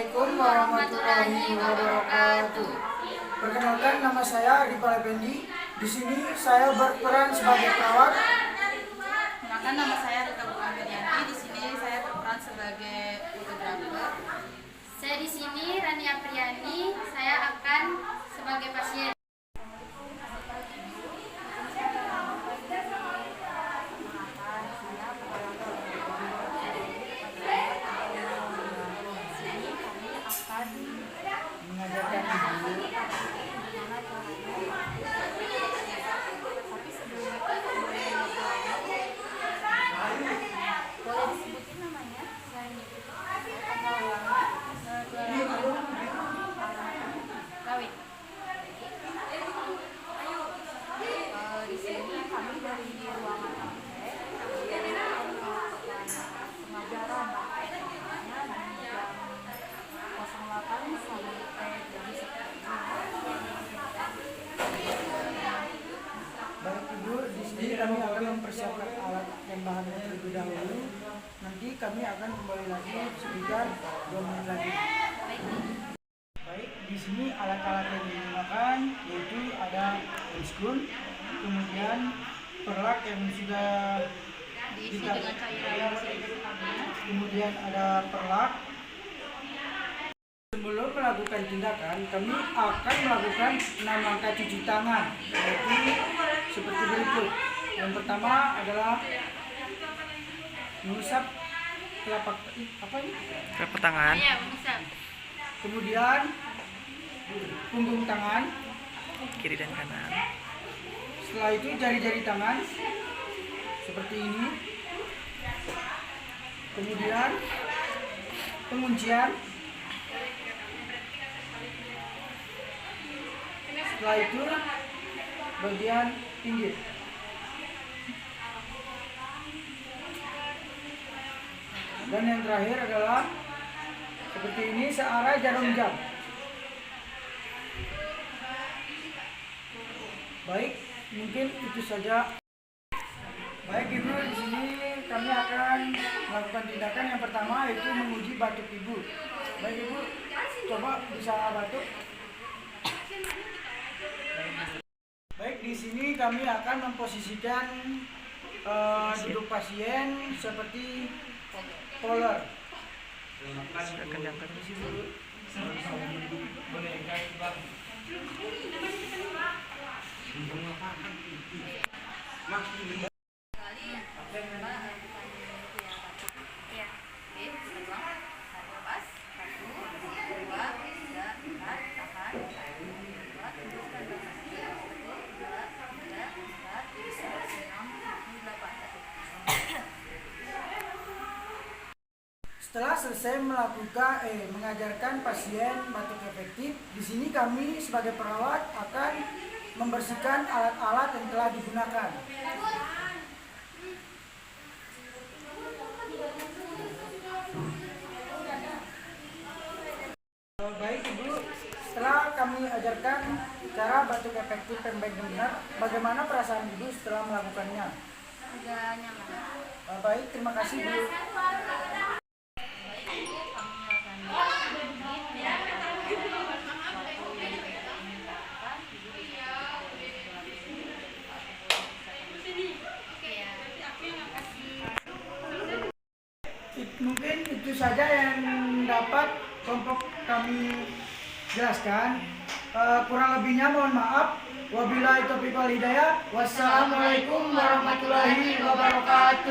Assalamualaikum warahmatullahi wabarakatuh. Perkenalkan, nama saya Adi Palependi. Di sini saya berperan sebagai perawat. Perkenalkan, nama saya Rita Bukamirianti. Di sini saya berperan sebagai fotografer. Saya di sini Rani Apriani. Saya akan sebagai pasien. Mengajarkan ibu. Boleh disebutin namanya? Kawin. Di sini kami dari ruangan praktek pengajaran prakteknya dari jam 08 sampai jam 10. Baik ibu, di sini kami akan mempersiapkan alat dan bahannya terlebih dahulu. Nanti kami akan kembali lagi sekitar 2 menit lagi. Baik, di sini alat-alat yang digunakan yaitu ada gun, kemudian perlak yang sudah Diisi dengan cairan kemudian ada perlak. Sebelum melakukan tindakan, kami akan melakukan 6 langkah cuci tangan, yaitu seperti berikut. Yang pertama adalah mengusap telapak tangan, Ya, bisa. kemudian punggung tangan, kiri dan kanan. setelah itu jari-jari tangan seperti ini, kemudian penguncian, setelah itu bagian pinggir. Dan yang terakhir adalah seperti ini, searah jarum jam. Baik, mungkin itu saja. Baik ibu, di sini kami akan melakukan tindakan yang pertama, yaitu menguji batuk ibu. Baik ibu, coba bisa batuk. Baik, di sini kami akan memposisikan duduk pasien seperti polar. Silakan diangkat di sini. Setelah selesai mengajarkan pasien batuk efektif, di sini kami sebagai perawat akan membersihkan alat-alat yang telah digunakan. Baik ibu, setelah kami ajarkan cara batuk efektif dan baik dan benar, bagaimana perasaan ibu setelah melakukannya? Agak nyaman. Baik, terima kasih bu. Mungkin itu saja yang dapat kelompok kami jelaskan. Kurang lebihnya mohon maaf. Wabillahi taufiq wal hidayah. Wassalamualaikum warahmatullahi wabarakatuh.